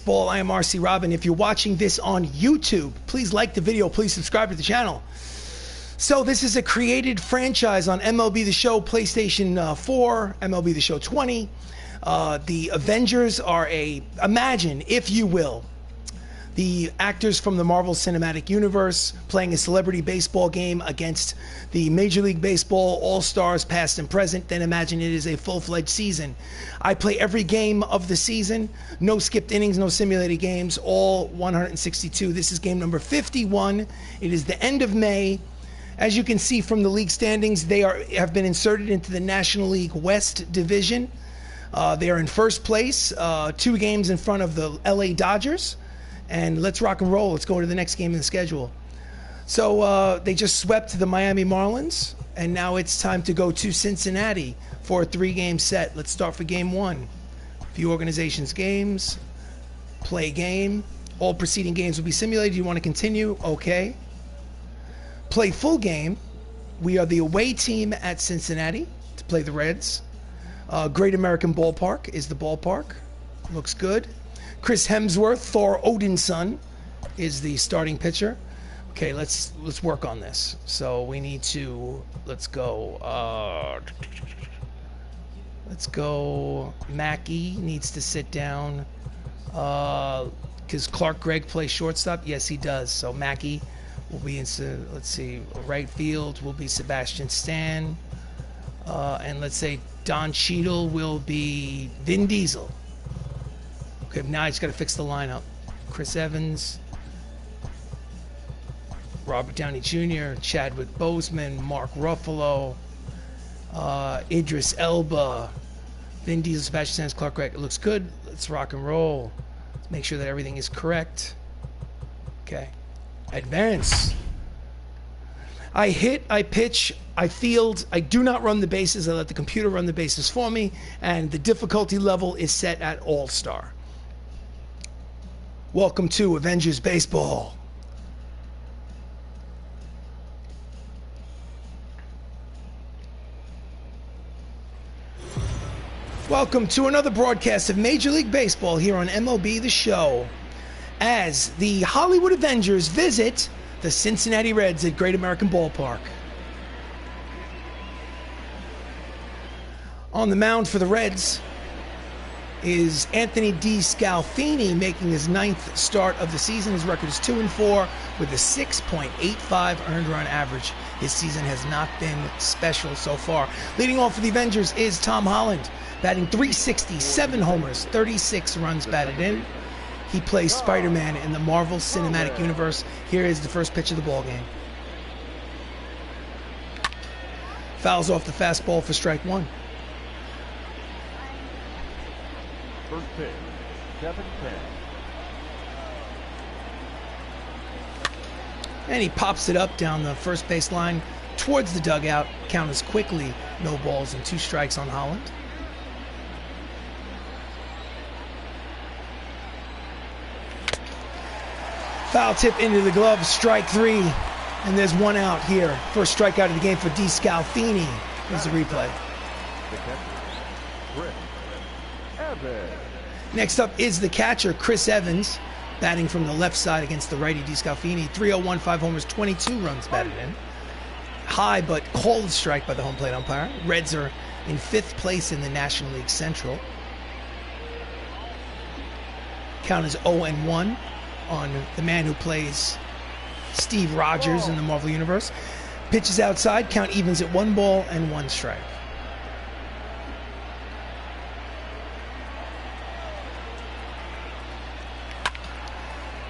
Baseball. I am RC Robbin. If you're watching this on YouTube, please like the video. Please subscribe to the channel. So this is a created franchise on MLB The Show, PlayStation 4, MLB The Show 20. The Avengers are imagine, if you will, the actors from the Marvel Cinematic Universe playing a celebrity baseball game against the Major League Baseball All-Stars past and present. Then imagine it is a full-fledged season. I play every game of the season. No skipped innings, no simulated games, all 162. This is game number 51. It is the end of May. As you can see from the league standings, they have been inserted into the National League West Division. They are in first place, 2 games in front of the LA Dodgers. And let's rock and roll. Let's go to the next game in the schedule. So they just swept the Miami Marlins, and now it's time to go to Cincinnati for a 3-game set. Let's start for game 1. View organizations games, play game. All preceding games will be simulated. You want to continue? Okay. Play full game. We are the away team at Cincinnati to play the Reds. Great American Ballpark is the ballpark. Looks good. Chris Hemsworth, Thor Odin's son, is the starting pitcher. Okay, let's work on this. So we need to let's go. Mackey needs to sit down because Gregg plays shortstop. Yes, he does. So Mackey will be in. Let's see, right field will be Sebastian Stan, and let's say Don Cheadle will be Vin Diesel. Okay, now I just got to fix the lineup. Chris Evans, Robert Downey Jr., Chadwick Boseman, Mark Ruffalo, Idris Elba, Vin Diesel, Sebastian Stan, Clark Gregg. It looks good. Let's rock and roll. Let's make sure that everything is correct. Okay. Advance. I hit, I pitch, I field. I do not run the bases. I let the computer run the bases for me. And the difficulty level is set at All-Star. Welcome to Avengers Baseball. Welcome to another broadcast of Major League Baseball here on MLB The Show, as the Hollywood Avengers visit the Cincinnati Reds at Great American Ballpark. On the mound for the Reds is Anthony DeScalfini, making his 9th start of the season. His record is 2-4 with a 6.85 earned run average. His season has not been special so far. Leading off for the Avengers is Tom Holland, batting .360, 7 homers, 36 runs batted in. He plays Spider-Man in the Marvel Cinematic Universe. Here is the first pitch of the ball game. Fouls off the fastball for strike 1. First pitch, 7-10. And he pops it up down the first base line towards the dugout. Count is quickly no balls and 2 strikes on Holland. Foul tip into the glove, strike 3. And there's 1 out here. First strikeout of the game for DeScalfini. Here's the replay. Next up is the catcher, Chris Evans, batting from the left side against the righty DeScalfini. 301, 5 homers, 22 runs batted in. High but called strike by the home plate umpire. Reds are in 5th place in the National League Central. Count is 0-1 on the man who plays Steve Rogers in the Marvel Universe. Pitches outside, count evens at 1 ball and 1 strike.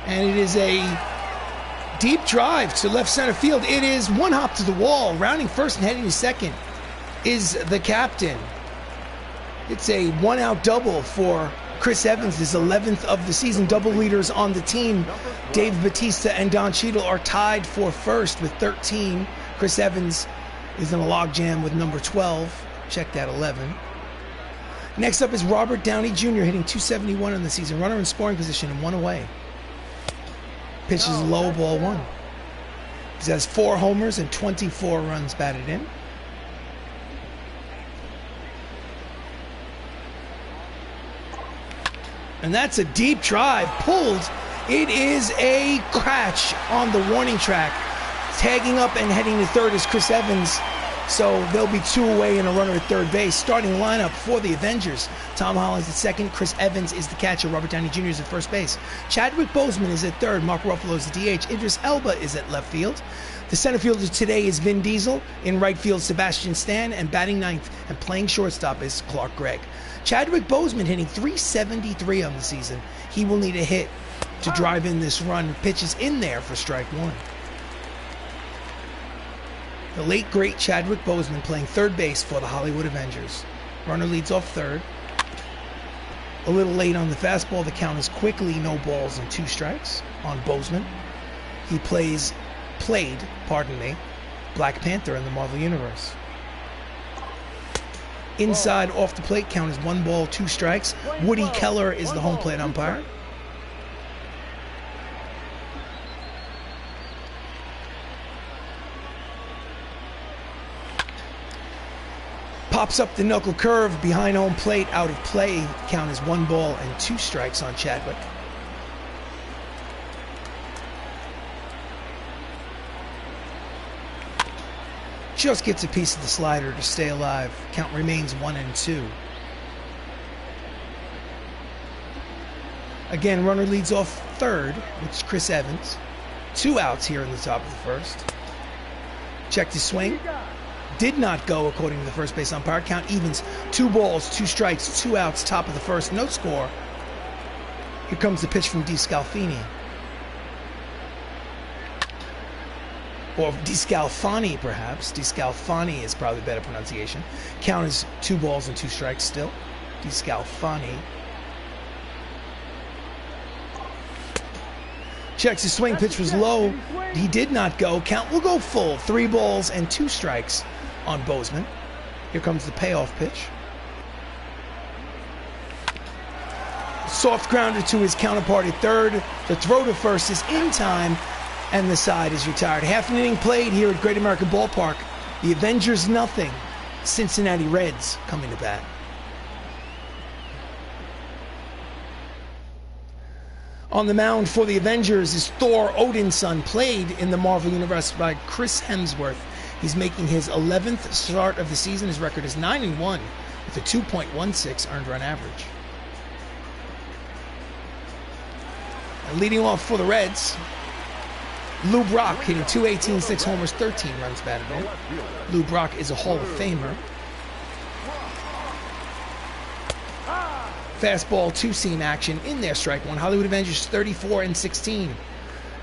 And it is a deep drive to left center field. It is 1 hop to the wall. Rounding first and heading to second is the captain. It's a 1-out double for Chris Evans, his 11th of the season. Double leaders on the team, Dave Bautista and Don Cheadle, are tied for first with 13. Chris Evans is in a logjam with number 12. Check that, 11. Next up is Robert Downey Jr. hitting .271 in the season. Runner in scoring position and 1 away. Pitches low, ball 1. He has 4 homers and 24 runs batted in. And that's a deep drive, pulled. It is a catch on the warning track. Tagging up and heading to third is Chris Evans. So they'll be 2 away and a runner at third base. Starting lineup for the Avengers. Tom Holland's at second. Chris Evans is the catcher. Robert Downey Jr. is at first base. Chadwick Boseman is at third. Mark Ruffalo is the DH. Idris Elba is at left field. The center fielder today is Vin Diesel. In right field, Sebastian Stan. And batting ninth and playing shortstop is Clark Gregg. Chadwick Boseman hitting .373 on the season. He will need a hit to drive in this run. Pitches in there for strike one. The late, great Chadwick Boseman playing third base for the Hollywood Avengers. Runner leads off third. A little late on the fastball. The count is quickly no balls and 2 strikes on Boseman. He played, Black Panther in the Marvel Universe. Inside off the plate, count is 1 ball, 2 strikes. Woody Keller is the home plate umpire. Pops up the knuckle curve behind home plate, out of play. Count is 1 ball and 2 strikes on Chadwick. Just gets a piece of the slider to stay alive. Count remains 1-2. Again, runner leads off third, which is Chris Evans. 2 outs here in the top of the first. Checked his swing. Did not go according to the first base umpire. Count evens. 2 balls, 2 strikes, 2 outs, top of the first. No score. Here comes the pitch from DeScalfani. Or DeScalfani, perhaps. DeScalfani is probably better pronunciation. Count is 2 balls and 2 strikes still. DeScalfani. Checks his swing. Pitch was low. He did not go. Count will go full. 3 balls and 2 strikes on Boseman. Here comes the payoff pitch. Soft grounder to his counterpart at third. The throw to first is in time, and the side is retired. Half an inning played here at Great American Ballpark. The Avengers nothing. Cincinnati Reds coming to bat. On the mound for the Avengers is Thor Odinson, played in the Marvel Universe by Chris Hemsworth. He's making his 11th start of the season. His record is 9-1 with a 2.16 earned run average. And leading off for the Reds, Lou Brock hitting .218, 6 homers, 13 runs batted in. Lou Brock is a Hall of Famer. Fastball, 2-seam action in there, strike one. Hollywood Avengers 34-16.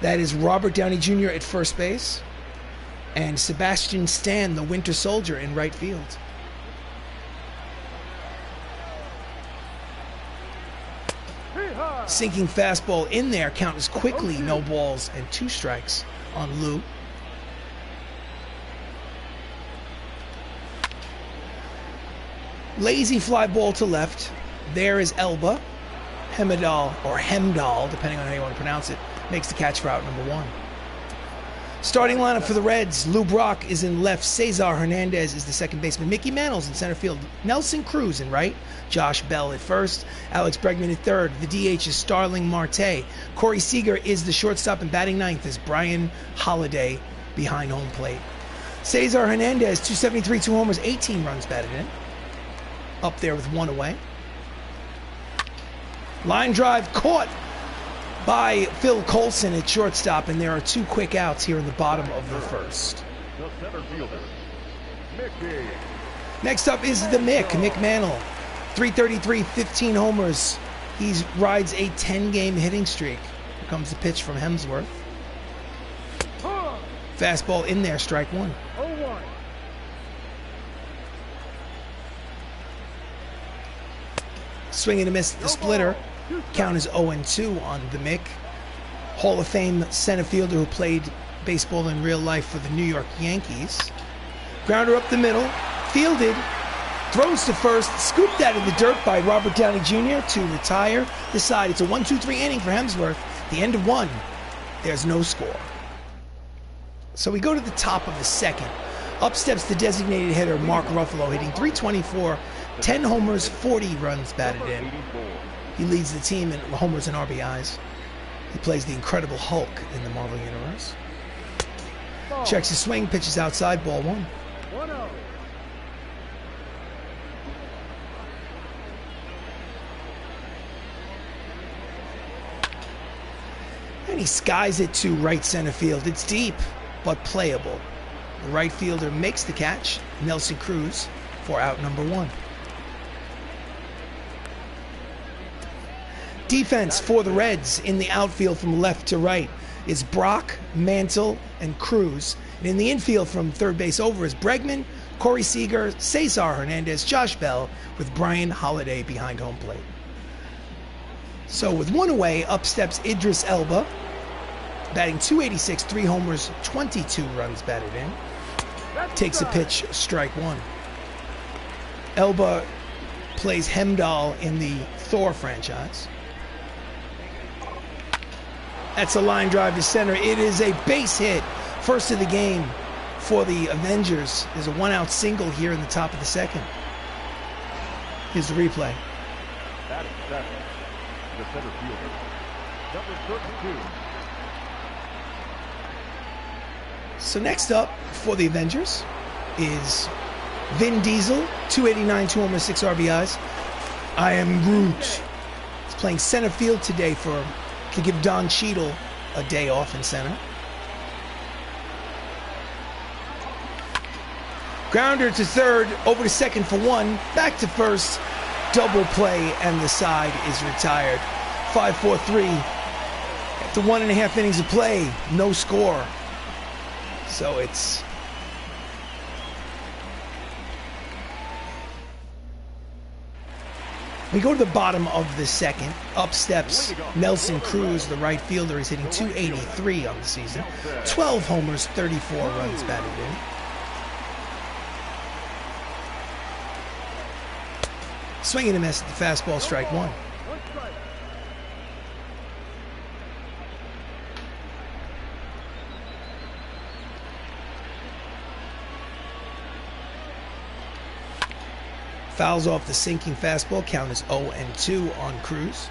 That is Robert Downey Jr. at first base and Sebastian Stan, the Winter Soldier, in right field. Sinking fastball in there. Count is quickly no balls and 2 strikes on Lou. Lazy fly ball to left. There is Elba. Hemdahl, depending on how you want to pronounce it, makes the catch for out number 1. Starting lineup for the Reds, Lou Brock is in left, Cesar Hernandez is the second baseman, Mickey Mantle's in center field, Nelson Cruz in right, Josh Bell at first, Alex Bregman at third, the DH is Starling Marte, Corey Seager is the shortstop, and batting ninth is Brian Holiday behind home plate. Cesar Hernandez, .273, 2 homers, 18 runs batted in, up there with 1 away. Line drive caught by Phil Coulson at shortstop, and there are 2 quick outs here in the bottom of the first. The center fielder, Mickey. Next up is the Mick Mantle. .333, 15 homers. He rides a 10-game hitting streak. Here comes the pitch from Hemsworth. Fastball in there, strike one. 0-1. Swing and a miss at the splitter. Count is 0-2 on the Mick. Hall of Fame center fielder who played baseball in real life for the New York Yankees. Grounder up the middle, fielded, throws to first, scooped out of the dirt by Robert Downey Jr. to retire the side. It's a 1-2-3 inning for Hemsworth. The end of 1. There's no score. So we go to the top of the second. Up steps the designated hitter, Mark Ruffalo, hitting .324, 10 homers, 40 runs batted in. He leads the team in homers and RBIs. He plays the Incredible Hulk in the Marvel Universe. Checks his swing, pitches outside, ball 1. 1-0. And he skies it to right center field. It's deep, but playable. The right fielder makes the catch. Nelson Cruz for out number 1. Defense for the Reds in the outfield from left to right is Brock, Mantle, and Cruz. And in the infield from third base over is Bregman, Corey Seager, Cesar Hernandez, Josh Bell, with Brian Holiday behind home plate. So with 1 away, up steps Idris Elba, batting .286, 3 homers, 22 runs batted in. Takes a pitch, strike 1. Elba plays Hemdahl in the Thor franchise. That's a line drive to center. It is a base hit. First of the game for the Avengers. There's a 1-out single here in the top of the second. Here's the replay. That is second. The center fielder, number 32. So next up for the Avengers is Vin Diesel, 289, 2 homers, 6 RBIs. I am Groot. He's playing center field today to give Don Cheadle a day off in center. Grounder to third, over to second for 1, back to first, double play, and the side is retired. 5-4-3. After 1.5 innings of play, no score. So it's we go to the bottom of the second. Up steps Nelson Cruz, the right fielder. He's hitting .283 on the season. 12 homers, 34 runs batted in. Swing and a miss at the fastball, strike 1. Fouls off the sinking fastball. Count is 0-2 on Cruz.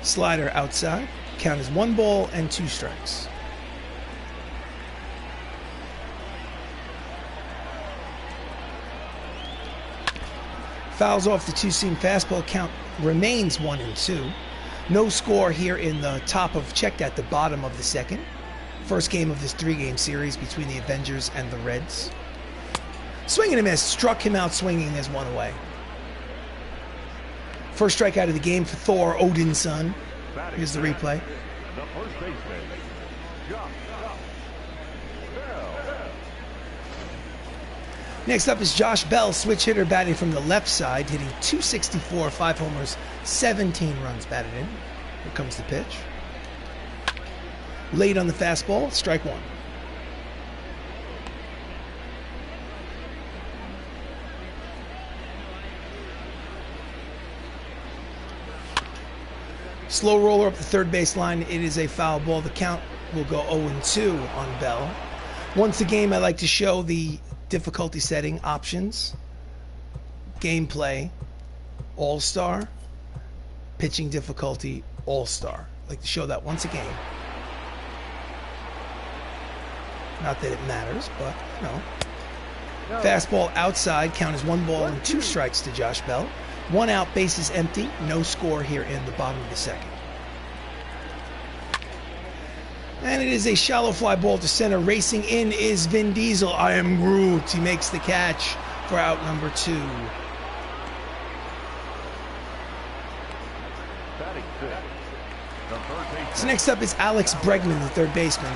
Slider outside. Count is 1 ball and 2 strikes. Fouls off the 2-seam fastball. Count remains 1-2. No score here in the top of, checked at the bottom of the second. First game of this 3-game series between the Avengers and the Reds. Swing and a miss. Struck him out swinging as 1 away. First strikeout of the game for Thor, Odin's son. Here's the replay. The first baseman, Josh Bell. Next up is Josh Bell, switch hitter, batting from the left side, hitting .264, 5 homers, 17 runs batted in. Here comes the pitch. Late on the fastball, strike 1. Slow roller up the third base line. It is a foul ball. The count will go 0-2 on Bell. Once a game, I like to show the difficulty setting options. Gameplay, All-Star. Pitching difficulty, All-Star. I like to show that once a game. Not that it matters, but, you know. No. Fastball outside, count is 1 ball and 2 strikes to Josh Bell. 1 out, bases empty. No score here in the bottom of the second. And it is a shallow fly ball to center. Racing in is Vin Diesel. I am Groot. He makes the catch for out number 2. So next up is Alex Bregman, the third baseman.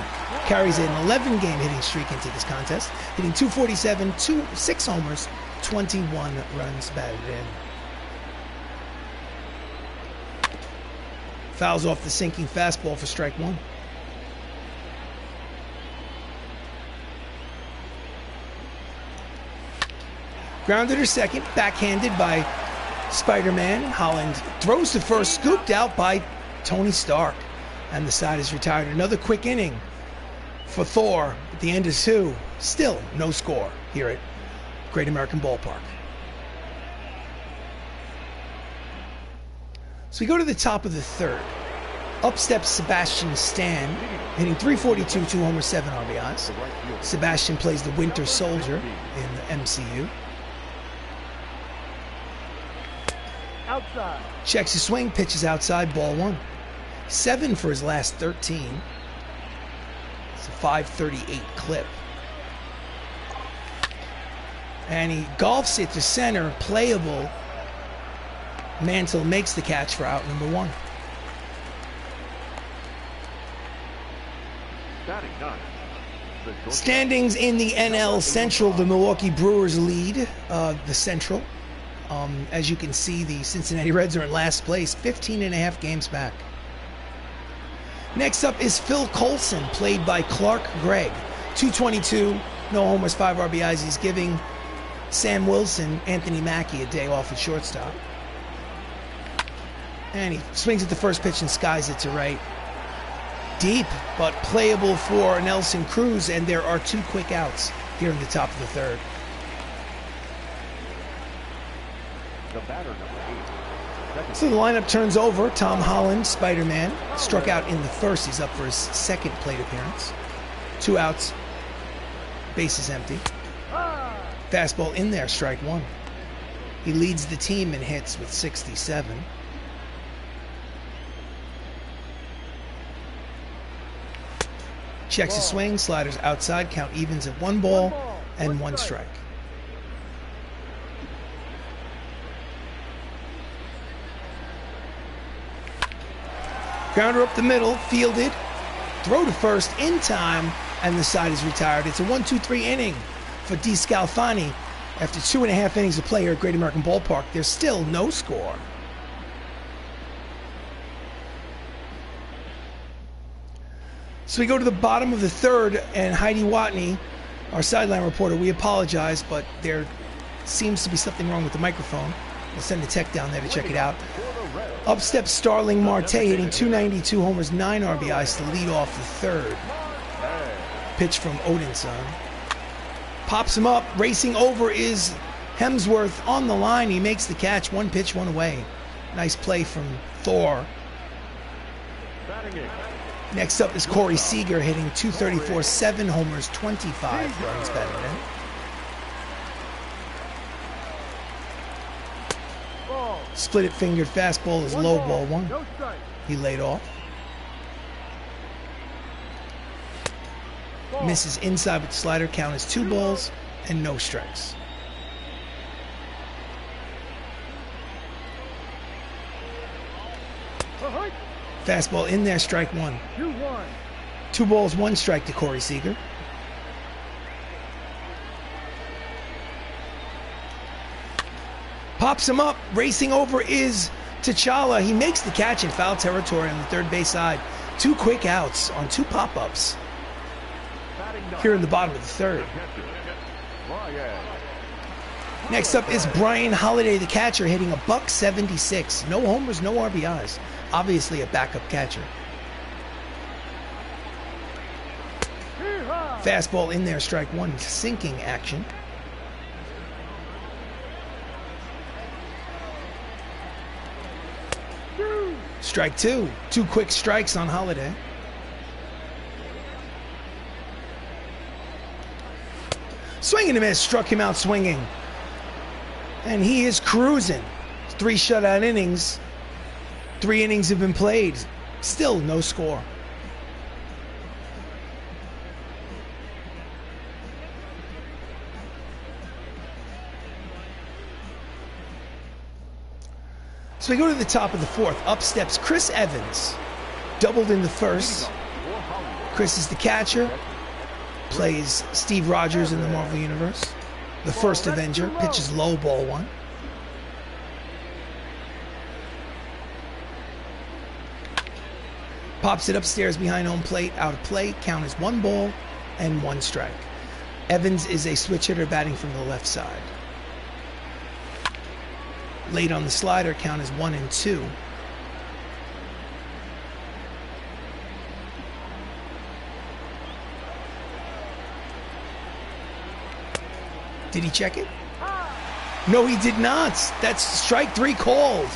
Carries an 11-game hitting streak into this contest, hitting .247, 6 homers, 21 runs batted in. Fouls off the sinking fastball for strike 1. Grounded to second, backhanded by Spider-Man. Holland throws to first, scooped out by Tony Stark. And the side is retired. Another quick inning for Thor. The end is 2. Still no score here at Great American Ballpark. So we go to the top of the 3rd. Up steps Sebastian Stan, hitting .342, 2 homers, 7 RBIs. Sebastian plays the Winter Soldier in the MCU. Outside. Checks his swing, pitches outside, ball 1. 7 for his last 13. It's a .538 clip. And he golfs it to center, playable. Mantle makes the catch for out number 1. Standings in the NL Central, the Milwaukee Brewers lead the Central. As you can see, the Cincinnati Reds are in last place, 15.5 games back. Next up is Phil Coulson, played by Clark Gregg. .222, no homers, 5 RBIs. He's giving Sam Wilson, Anthony Mackie, a day off at shortstop. And he swings at the first pitch and skies it to right. Deep, but playable for Nelson Cruz, and there are 2 quick outs here in the top of the 3rd. The batter, number 8. So the lineup turns over. Tom Holland, Spider-Man, struck out in the 1st. He's up for his 2nd plate appearance. 2 outs, bases empty. Fastball in there, strike 1. He leads the team in hits with 67. Checks his swing, sliders outside, count evens at 1 ball and 1 strike. Grounder up the middle, fielded, throw to first in time, and the side is retired. It's a 1-2-3 inning for DeScalfani. After 2.5 innings of play here at Great American Ballpark, there's still no score. So we go to the bottom of the 3rd, and Heidi Watney, our sideline reporter, we apologize, but there seems to be something wrong with the microphone. We'll send the tech down there to check it out. Up steps Starling Marte, hitting .292 homers, 9 RBIs to lead off the 3rd. Pitch from Odinson. Pops him up, racing over is Hemsworth on the line. He makes the catch, 1 pitch, 1 away. Nice play from Thor. Next up is Corey Seager, hitting .234, 7 homers, 25 runs batted in. Split it fingered fastball is low, ball 1. He laid off. Misses inside with the slider, count is 2 balls and no strikes. Fastball in there, strike 1. 2 balls, 1 strike to Corey Seager. Pops him up, racing over is T'Challa. He makes the catch in foul territory on the 3rd base side. 2 quick outs on 2 pop-ups here in the bottom of the 3rd. Next up is Brian Holiday, the catcher, hitting a .176. No homers, no RBIs. Obviously a backup catcher. Fastball in there, strike 1, sinking action. Strike 2. 2 quick strikes on Holiday. Swing and a miss, struck him out swinging. And he is cruising. 3 shutout innings. 3 innings have been played. Still no score. So we go to the top of the 4th. Up steps Chris Evans. Doubled in the 1st. Chris is the catcher. Plays Steve Rogers in the Marvel Universe. The first Avenger. Pitches low, ball 1. Pops it upstairs behind home plate. Out of play. Count is 1 ball and 1 strike. Evans is a switch hitter batting from the left side. Late on the slider, count is 1 and 2. Did he check it? No, he did not. That's strike 3 called.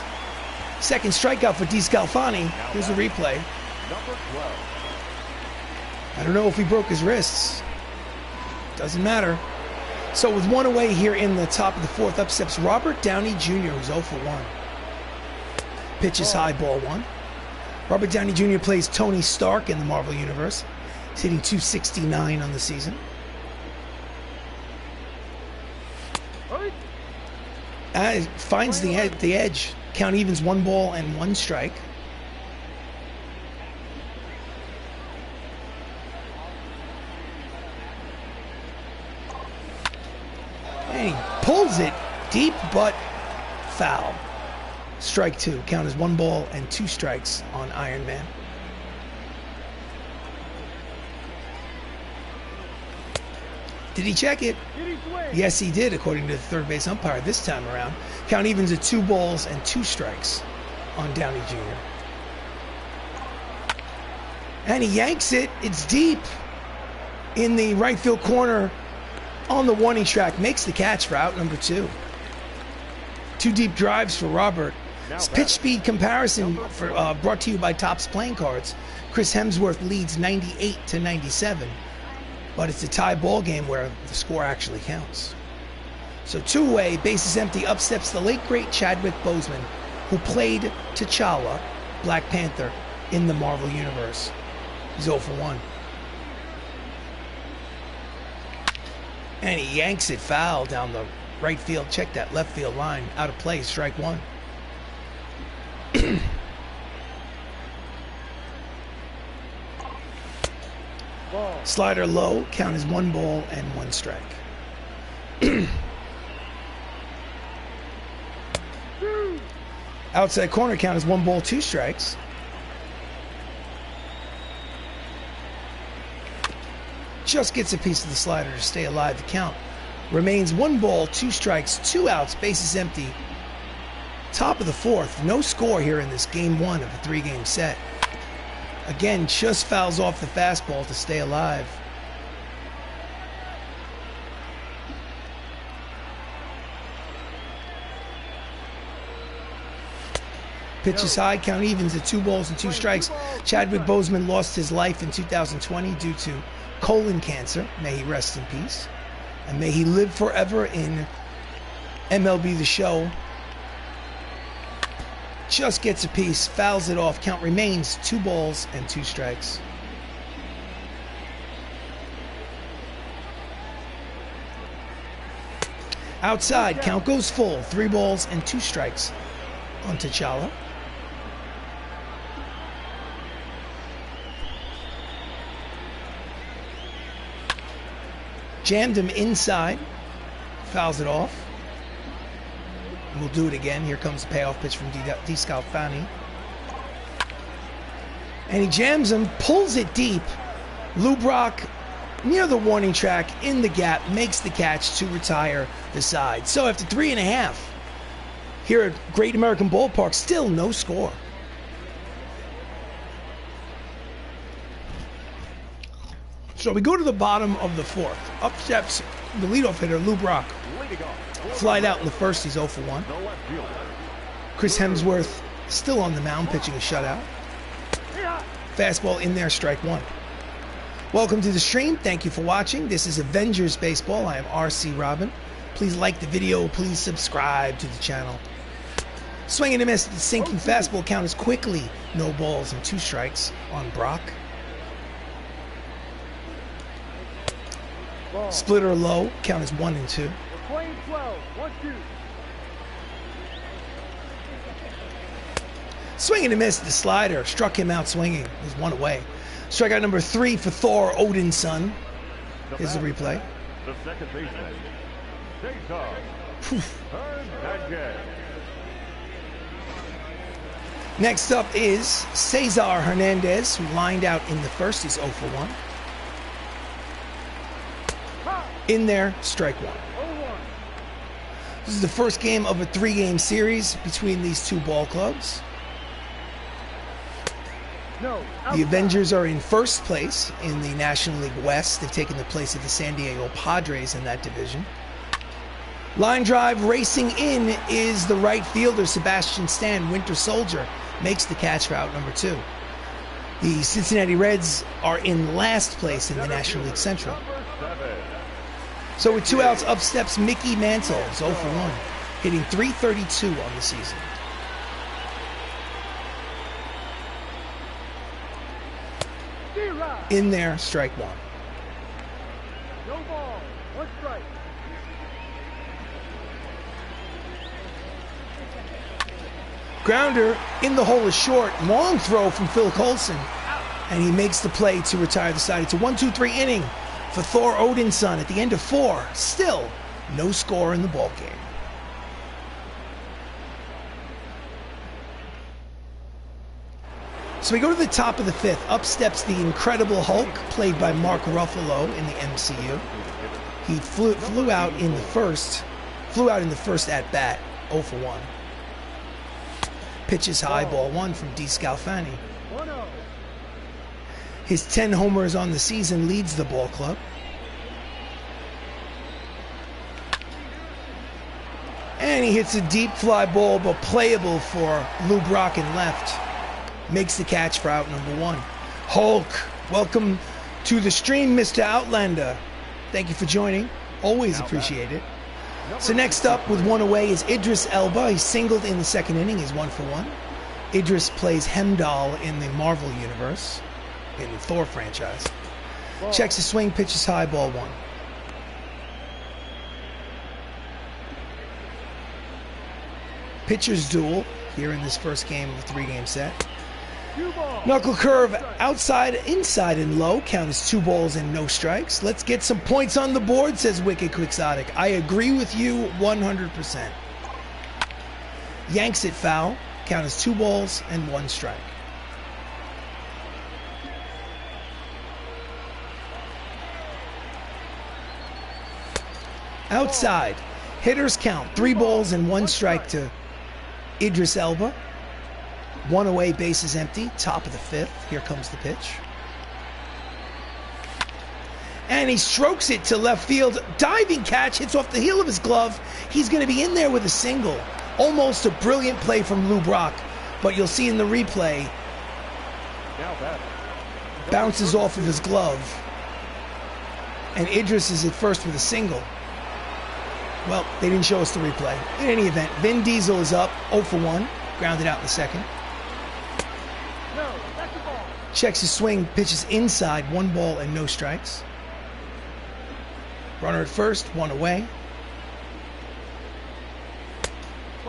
Second strikeout for DeScalfani. Here's the replay. Number 12. I don't know if he broke his wrists. Doesn't matter. So with one away here in the top of the fourth, up steps Robert Downey Jr., who's 0 for 1. Pitches high, ball 1. Robert Downey Jr. plays Tony Stark in the Marvel Universe. He's hitting .269 on the season. Finds the edge. Count evens, 1 ball and 1 strike. And he pulls it deep, but foul. Strike 2. Count as 1 ball and 2 strikes on Iron Man. Did he check it? Yes, he did, according to the third base umpire this time around. Count evens at 2 balls and 2 strikes on Downey Jr. And he yanks it. It's deep in the right field corner on the warning track. Makes the catch for out number 2. 2 deep drives for Robert. This pitch speed comparison for, brought to you by Topps Playing Cards. Chris Hemsworth leads 98-97. But it's a tie ball game where the score actually counts. So 2-away, bases empty, up steps the late great Chadwick Boseman, who played T'Challa, Black Panther, in the Marvel Universe. He's 0 for 1. And he yanks it foul down the right field. Check that left field line. Out of play, strike 1. Slider low, count as 1 ball and 1 strike. Outside corner, count as 1 ball, 2 strikes. Just gets a piece of the slider to stay alive. The count remains 1 ball, 2 strikes, 2 outs, bases empty. Top of the fourth, no score here in this game 1 of a 3-game set. Again, just fouls off the fastball to stay alive. Pitch is high, count evens at 2 balls and 2 strikes. Chadwick Boseman lost his life in 2020 due to colon cancer. May he rest in peace. And may he live forever in MLB The Show. Just gets a piece, fouls it off. Count remains 2 balls and 2 strikes. Outside, count goes full. 3 balls and 2 strikes on T'Challa. Jammed him inside, fouls it off. We'll do it again. Here comes the payoff pitch from DeScalfani. And he jams him, pulls it deep. Lou Brock near the warning track in the gap makes the catch to retire the side. So after 3.5 here at Great American Ballpark, still no score. So we go to the bottom of the fourth. Up steps the leadoff hitter, Lou Brock. Flied out in the first, he's 0 for 1. Chris Hemsworth still on the mound, pitching a shutout. Fastball in there, strike 1. Welcome to the stream. Thank you for watching. This is Avengers Baseball. I am RC Robbin. Please like the video. Please subscribe to the channel. Swing and a miss. The sinking fastball count is quickly no balls and 2 strikes on Brock. Splitter low, count is 1 and 2. 12, 1-2. Swing and a miss. The slider struck him out swinging. It was 1 away. Strikeout number 3 for Thor Odinson. Here's the replay. The second baseman, Hernandez. Next up is Cesar Hernandez, who lined out in the first. He's 0 for 1. In there, strike 1. This is the first game of a 3-game series between these 2 ball clubs. The Avengers are in first place in the National League West. They've taken the place of the San Diego Padres in that division. Line drive racing in is the right fielder, Sebastian Stan. Winter Soldier makes the catch for out number 2. The Cincinnati Reds are in last place in the National League Central. So with 2 outs, up steps Mickey Mantle, 0 for 1, hitting .332 on the season. In there, strike 1. No ball, 1 strike. Grounder in the hole is short. Long throw from Phil Coulson. And he makes the play to retire the side. It's a 1-2-3 inning for Thor Odinson at the end of 4. Still no score in the ball game. So we go to the top of the 5th. Up steps the Incredible Hulk, played by Mark Ruffalo in the MCU. He flew out in the first at bat, 0 for 1. Pitches high, ball 1 from D. Scalfani. His 10 homers on the season leads the ball club. And he hits a deep fly ball, but playable for Lou Brock in left. Makes the catch for out number 1. Hulk, welcome to the stream, Mr. Outlander. Thank you for joining. Always appreciate it. So next up with 1 away is Idris Elba. He singled in the 2nd inning. He's 1 for 1. Idris plays Heimdall in the Marvel Universe, in the Thor franchise. Checks his swing, pitches high, ball 1. Pitchers duel here in this first game of the 3-game set. Knuckle curve outside, inside, and low. Count is 2 balls and no strikes. Let's get some points on the board, says Wicked Quixotic. I agree with you 100%. Yanks it foul. Count is 2 balls and 1 strike. Outside. Hitters count 3 balls and 1 strike to Idris Elba. 1 away, bases empty, top of the 5th. Here comes the pitch. And he strokes it to left field. Diving catch, hits off the heel of his glove. He's going to be in there with a single. Almost a brilliant play from Lou Brock. But you'll see in the replay, bounces off of his glove. And Idris is at first with a single. Well, they didn't show us the replay. In any event, Vin Diesel is up, 0 for 1. Grounded out in the 2nd. Checks his swing, pitches inside, 1 ball and no strikes. Runner at first, 1 away.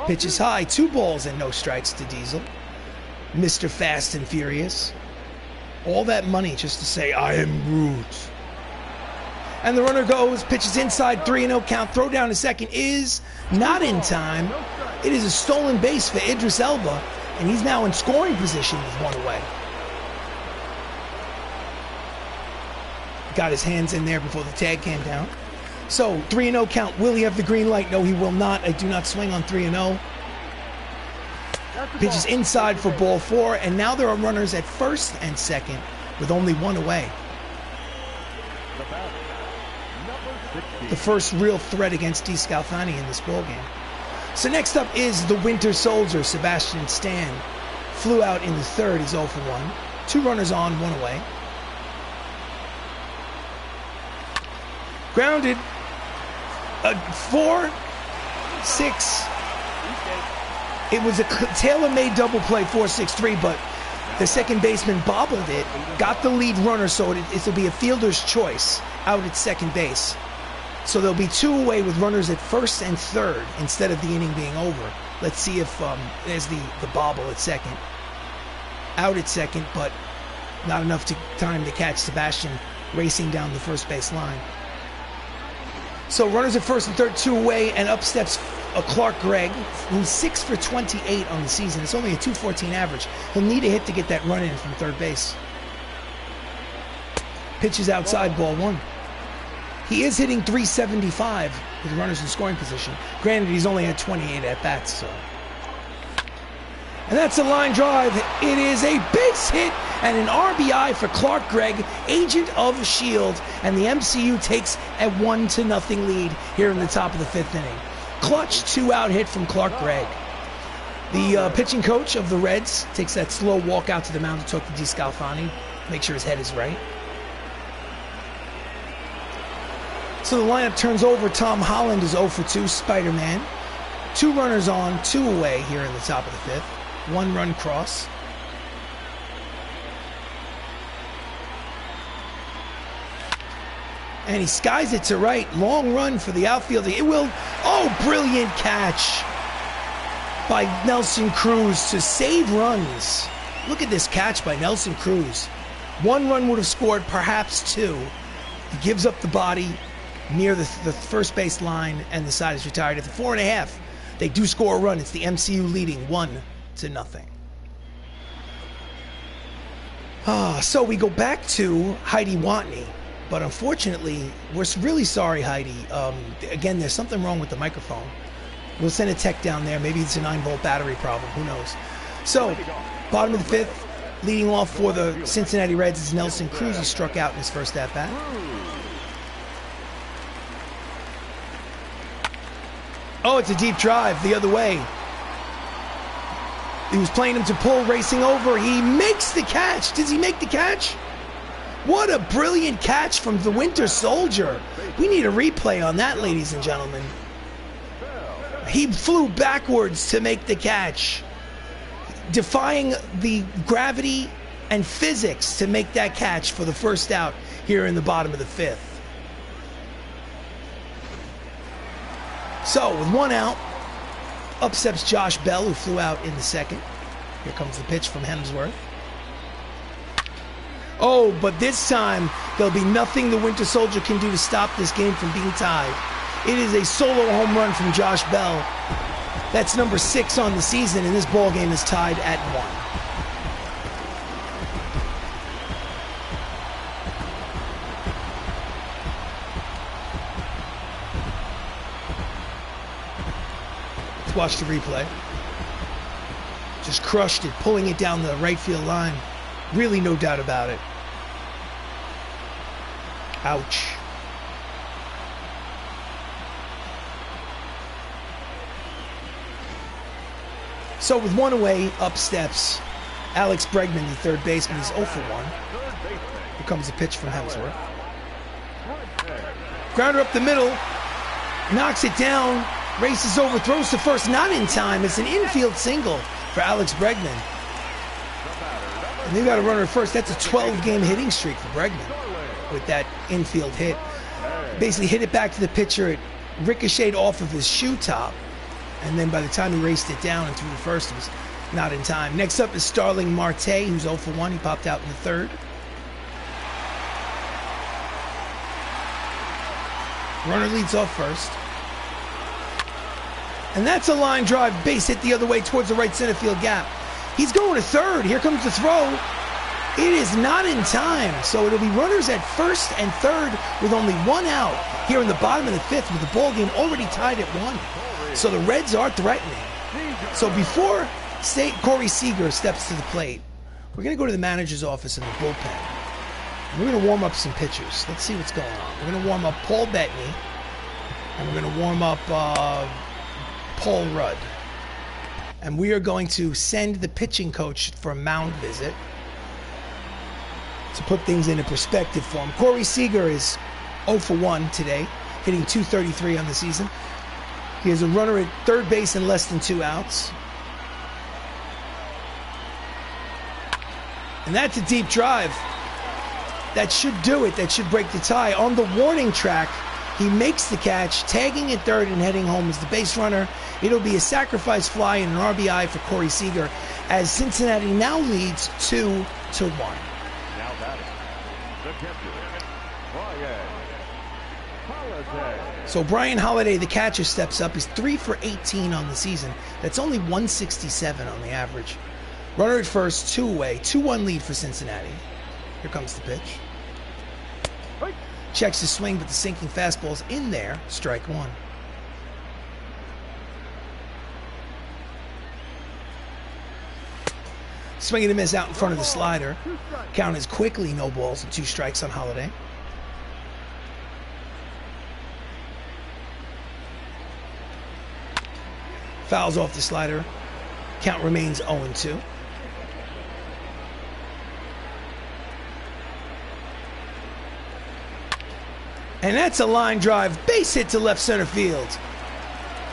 Pitches high, 2 balls and no strikes to Diesel. Mr. Fast and Furious. All that money just to say, I am Groot. And the runner goes, pitches inside, 3-0 count. Throw down to 2nd is not in time. It is a stolen base for Idris Elba, and he's now in scoring position with 1 away. Got his hands in there before the tag came down. So 3-0 count. Will he have the green light? No, he will not. I do not swing on 3-0. Pitches inside for ball 4, and now there are runners at 1st and 2nd with only 1 away. The first real threat against D. Scalfani in this ballgame. So next up is the Winter Soldier, Sebastian Stan. Flew out in the 3rd. He's 0 for 1. 2 runners on, 1 away. Grounded. 4, 6. It was a tailor-made double play, 4-6-3, but the second baseman bobbled it, got the lead runner, so it'll be a fielder's choice out at second base. So there'll be 2 away with runners at 1st and 3rd instead of the inning being over. Let's see if there's the bobble at 2nd. Out at 2nd, but not enough time to catch Sebastian racing down the first base line. So runners at 1st and 3rd, 2 away, and up steps Clark Gregg, who's 6 for 28 on the season. It's only a .214 average. He'll need a hit to get that run in from 3rd base. Pitches outside, ball 1. He is hitting .375 with runners in scoring position. Granted, he's only had 28 at-bats, so. And that's a line drive. It is a base hit and an RBI for Clark Gregg, agent of S.H.I.E.L.D., and the MCU takes a 1-0 lead here in the top of the 5th inning. Clutch 2-out hit from Clark Gregg. The pitching coach of the Reds takes that slow walk out to the mound to talk to DeScalfani, make sure his head is right. So the lineup turns over. Tom Holland is 0 for 2, Spider-Man. 2 runners on, 2 away here in the top of the 5th. 1 run cross. And he skies it to right. Long run for the outfielder. It will, oh, brilliant catch by Nelson Cruz to save runs. Look at this catch by Nelson Cruz. 1 run would have scored, perhaps 2. He gives up the body near the first base line, and the side is retired. At the 4.5, they do score a run. It's the MCU leading 1-0. So we go back to Heidi Watney. But unfortunately, we're really sorry, Heidi. Again, there's something wrong with the microphone. We'll send a tech down there. Maybe it's a 9-volt battery problem. Who knows? So, bottom of the 5th, leading off for the Cincinnati Reds is Nelson Cruz. He struck out in his first at-bat. Oh, it's a deep drive the other way. He was playing him to pull, racing over. He makes the catch. Does he make the catch? What a brilliant catch from the Winter Soldier. We need a replay on that, ladies and gentlemen. He flew backwards to make the catch, defying the gravity and physics to make that catch for the first out here in the bottom of the 5th. So with 1 out, up steps Josh Bell, who flew out in the 2nd. Here comes the pitch from Hemsworth. Oh, but this time, there'll be nothing the Winter Soldier can do to stop this game from being tied. It is a solo home run from Josh Bell. That's number 6 on the season, and this ball game is tied at 1. Let's watch the replay. Just crushed it, pulling it down the right field line. Really, no doubt about it. Ouch. So with 1 away, up steps Alex Bregman, the third baseman. He's 0 for 1. Here comes a pitch from Hemsworth. Grounder up the middle. Knocks it down. Races over, throws to first. Not in time. It's an infield single for Alex Bregman. And they got a runner at first. That's a 12-game hitting streak for Bregman with that infield hit. Basically hit it back to the pitcher. It ricocheted off of his shoe top. And then by the time he raced it down and threw the first, it was not in time. Next up is Starling Marte, who's 0 for 1. He popped out in the 3rd. Runner leads off first. And that's a line drive, base hit the other way towards the right center field gap. He's going to 3rd. Here comes the throw. It is not in time. So it'll be runners at 1st and 3rd with only 1 out here in the bottom of the 5th with the ball game already tied at 1. So the Reds are threatening. So before Corey Seager steps to the plate, we're going to go to the manager's office in the bullpen. And we're going to warm up some pitchers. Let's see what's going on. We're going to warm up Paul Bettany. And we're going to warm up Paul Rudd. And we are going to send the pitching coach for a mound visit to put things into perspective for him. Corey Seager is 0 for 1 today, hitting .233 on the season. He has a runner at 3rd base and less than 2 outs. And that's a deep drive. That should do it. That should break the tie. On the warning track, he makes the catch, tagging at 3rd and heading home as the base runner. It'll be a sacrifice fly and an RBI for Corey Seager as Cincinnati now leads 2-1. Now batting, the catcher, Brian Holiday. So Brian Holiday, the catcher, steps up. He's 3 for 18 on the season. That's only 167 on the average. Runner at first, 2 away, 2-1 lead for Cincinnati. Here comes the pitch. Checks the swing, but the sinking fastball's in there. Strike 1. Swing and a miss out in front of the slider. Count is quickly no balls and 2 strikes on Holiday. Fouls off the slider. Count remains 0-2. And that's a line drive, base hit to left center field.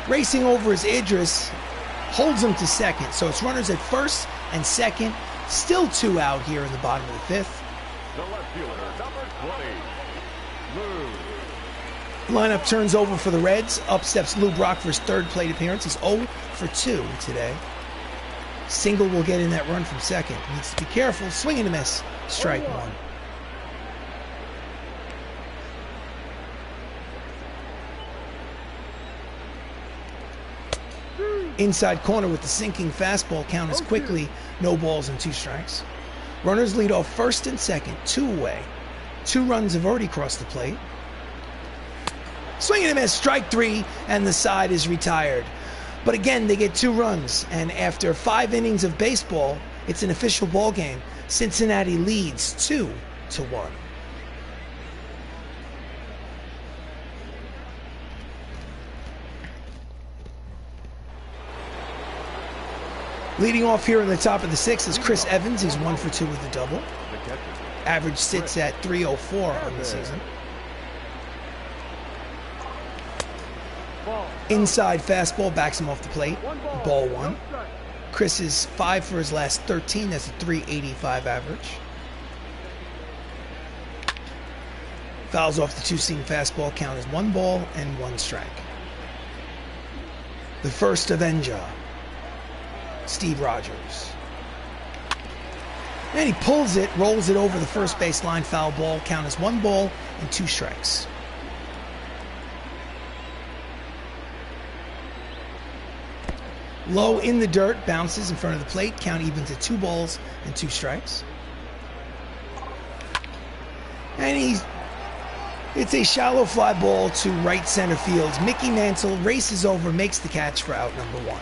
Racing over is Idris, holds him to second. So it's runners at first and second. Still 2 out here in the bottom of the 5th. The left fielder, number 20, Lou. Lineup turns over for the Reds. Up steps Lou Brock for his 3rd plate appearance. He's 0 for 2 today. Single will get in that run from second. Needs to be careful. Swing and a miss. Strike 1. Inside corner with the sinking fastball. Count is quickly. No balls and 2 strikes. Runners lead off first and second. 2 away. 2 runs have already crossed the plate. Swing and a miss. Strike 3. And the side is retired. But again, they get 2 runs. And after 5 innings of baseball, it's an official ball game. Cincinnati leads 2-1. Leading off here in the top of the 6th is Chris Evans. He's 1 for 2 with a double. Average sits at .304 on the season. Inside fastball backs him off the plate. Ball 1. Chris is 5 for his last 13. That's a .385 average. Fouls off the 2-seam fastball. Count is 1 ball and 1 strike. The first Avenger, Steve Rogers. And he pulls it, rolls it over the first base line, foul ball. Count is 1 ball and 2 strikes. Low in the dirt, bounces in front of the plate. Count evens at 2 balls and 2 strikes. And it's a shallow fly ball to right center field. Mickey Mantle races over, makes the catch for out number 1.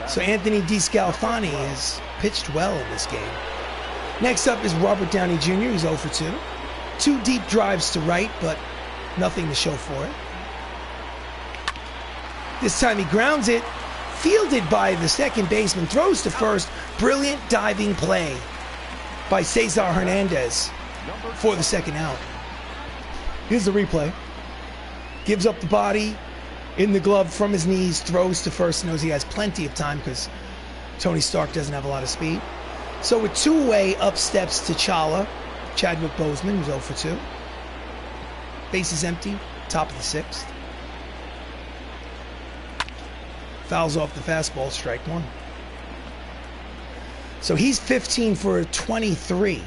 So Anthony DeScalfani has pitched well in this game. Next up is Robert Downey Jr. He's 0 for 2. 2 deep drives to right, but nothing to show for it. This time he grounds it, fielded by the second baseman, throws to first. Brilliant diving play by Cesar Hernandez for the 2nd out. Here's the replay. Gives up the body in the glove from his knees, throws to first, knows he has plenty of time because Tony Stark doesn't have a lot of speed. So with 2 away, up steps T'Challa, Chadwick Boseman, who's 0 for 2. Base is empty, top of the 6th. Fouls off the fastball, strike 1. So he's 15 for 23.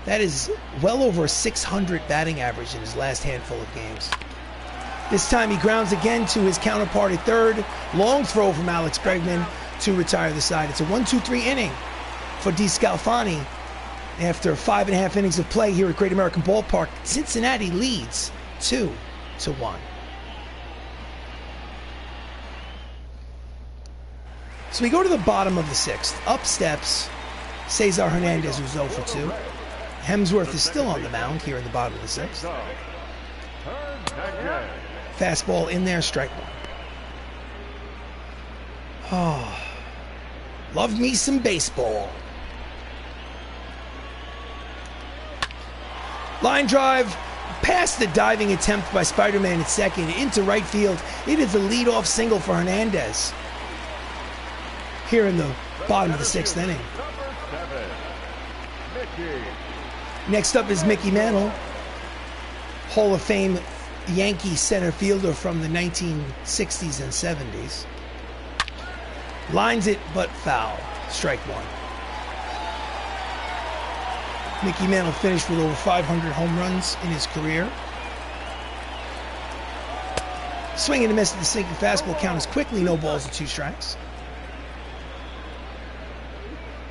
That is well over a 600 batting average in his last handful of games. This time he grounds again to his counterpart at third. Long throw from Alex Bregman to retire the side. It's a 1-2-3 inning for DeScalfani. After 5.5 innings of play here at Great American Ballpark, Cincinnati leads 2-1. So we go to the bottom of the 6th. Up steps Cesar Hernandez, who's 0 for 2. Hemsworth is still on the mound here in the bottom of the 6th. Fastball in there, strike 1. Oh, love me some baseball. Line drive past the diving attempt by Spider-Man at second into right field. It is a leadoff single for Hernandez here in the bottom of the 6th inning. Next up is Mickey Mantle, Hall of Fame Yankee center fielder from the 1960s and 70s. Lines it, but foul. Strike 1. Mickey Mantle finished with over 500 home runs in his career. Swing and a miss at the sinking fastball. Count is quickly, no balls and 2 strikes.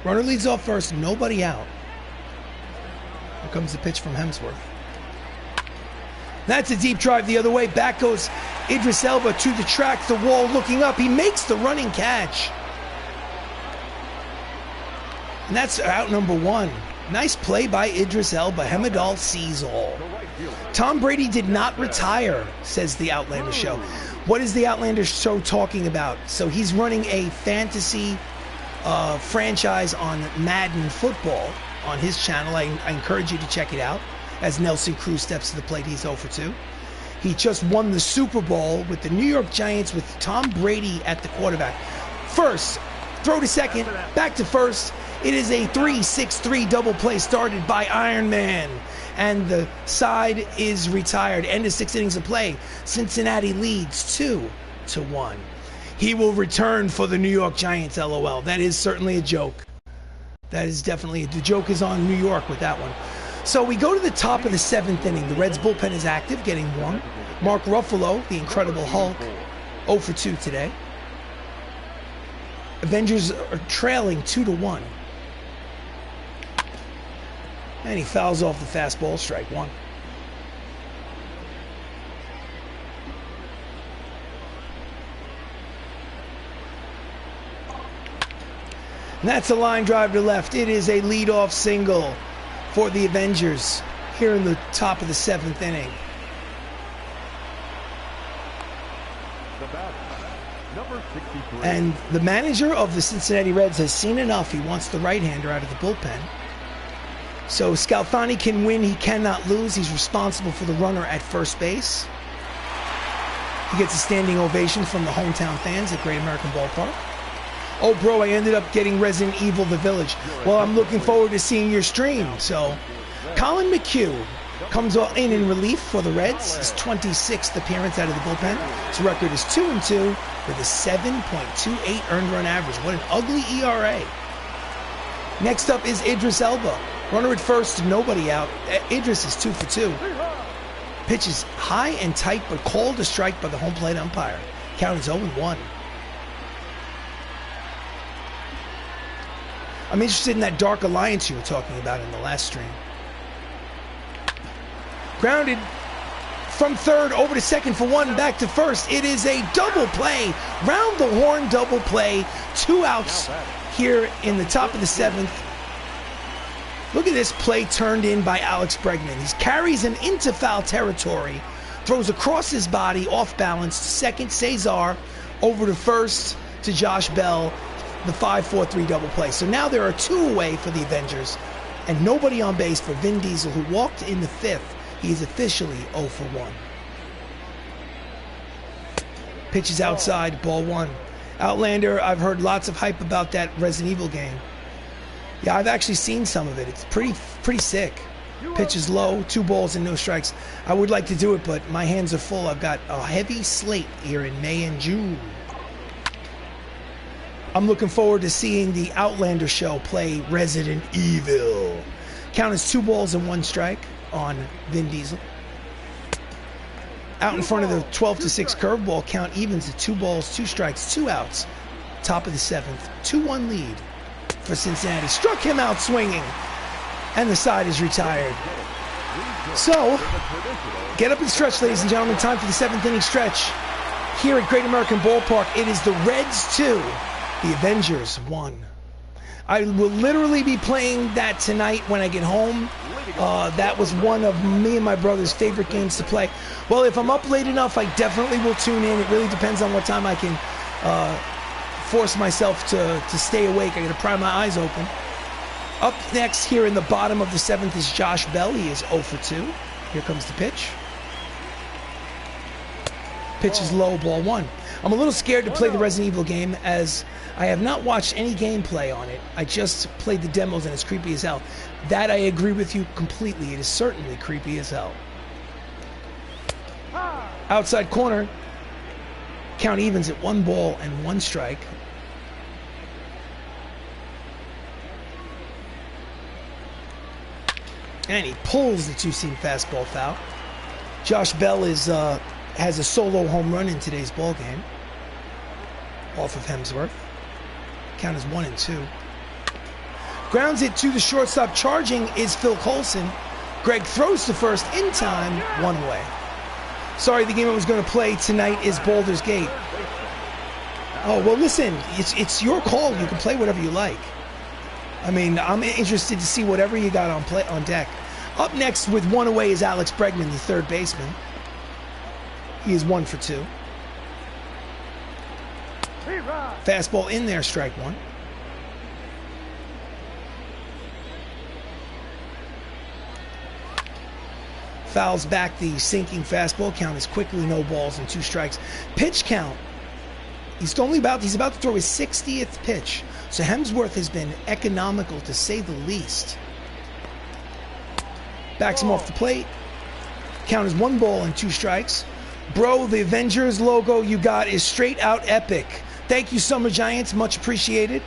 Runner leads off first, nobody out. Here comes the pitch from Hemsworth. That's a deep drive the other way. Back goes Idris Elba to the track, the wall, looking up. He makes the running catch. And that's out number 1. Nice play by Idris Elba. Hemidal sees all. Tom Brady did not retire, says the Outlander show. What is the Outlander show talking about? So he's running a fantasy franchise on Madden football on his channel. I encourage you to check it out. As Nelson Cruz steps to the plate, he's 0 for 2. He just won the Super Bowl with the New York Giants with Tom Brady at the quarterback. First, throw to second, back to first. It is a 3-6-3 double play started by Iron Man. And the side is retired. End of 6 innings of play. Cincinnati leads 2-1. He will return for the New York Giants, LOL. That is certainly a joke. That is definitely, the joke is on New York with that one. So we go to the top of the 7th inning. The Reds bullpen is active, getting warm. Mark Ruffalo, the Incredible Hulk, 0 for 2 today. Avengers are trailing 2-1. And he fouls off the fastball, strike 1. And that's a line drive to left. It is a leadoff single for the Avengers here in the top of the 7th inning. And the manager of the Cincinnati Reds has seen enough. He wants the right-hander out of the bullpen. So Scalfani can win. He cannot lose. He's responsible for the runner at first base. He gets a standing ovation from the hometown fans at Great American Ballpark. Oh, bro, I ended up getting Resident Evil The Village. Well, I'm looking forward to seeing your stream. So Colin McHugh comes in relief for the Reds. His 26th appearance out of the bullpen. His record is 2-2 with a 7.28 earned run average. What an ugly ERA. Next up is Idris Elba. Runner at first, nobody out. Idris is 2 for 2. Pitch is high and tight, but called a strike by the home plate umpire. Count is 0-1. I'm interested in that dark alliance you were talking about in the last stream. Grounded from third over to second for 1, back to first. It is a double play, round the horn double play. 2 outs here in the top of the 7th. Look at this play turned in by Alex Bregman. He carries him into foul territory, throws across his body, off balance, to second, Cesar, over to first to Josh Bell, the 5-4-3 double play. So now there are 2 away for the Avengers, and nobody on base for Vin Diesel, who walked in the 5th. He is officially 0 for 1. Pitches outside, ball 1. Outlander, I've heard lots of hype about that Resident Evil game. Yeah, I've actually seen some of it. It's pretty sick. Pitch is low, 2 balls and no strikes. I would like to do it, but my hands are full. I've got a heavy slate here in May and June. I'm looking forward to seeing the Outlander show play Resident Evil. Count is 2 balls and 1 strike on Vin Diesel. Out in front of the 12-6 curveball, count evens at 2 balls, 2 strikes, 2 outs. Top of the 7th, 2-1 lead for Cincinnati. Struck him out swinging, and the side is retired. So, get up and stretch, ladies and gentlemen. Time for the 7th inning stretch here at Great American Ballpark. It is the Reds 2, the Avengers 1. I will literally be playing that tonight when I get home. That was one of me and my brother's favorite games to play. Well, if I'm up late enough, I definitely will tune in. It really depends on what time I can force myself to stay awake. I got to pry my eyes open. Up next here in the bottom of the 7th is Josh Bell. He is 0 for 2. Here comes the pitch. Pitch is low, ball 1. I'm a little scared to play the Resident Evil game, as I have not watched any gameplay on it. I just played the demos and it's creepy as hell. That I agree with you completely. It is certainly creepy as hell. Outside corner. Count evens at 1 ball and 1 strike. And he pulls the 2-seam fastball foul. Josh Bell is has a solo home run in today's ball game off of Hemsworth. Count is 1-2. Grounds it to the shortstop. Charging is Phil Coulson. Gregg throws to first in time, 1 away. Sorry, the game I was going to play tonight is Baldur's Gate. Oh, well, listen, it's your call. You can play whatever you like. I mean, I'm interested to see whatever you got on deck. Up next with 1 away is Alex Bregman, the 3rd baseman. He is 1 for 2. Fastball in there, strike one. Fouls back the sinking fastball. Count is quickly no balls and 2 strikes. Pitch count. He's about to throw his 60th pitch. So Hemsworth has been economical to say the least. Backs him off the plate. Count is 1 ball and 2 strikes. Bro, the Avengers logo you got is straight out epic. Thank you, Summer Giants. Much appreciated.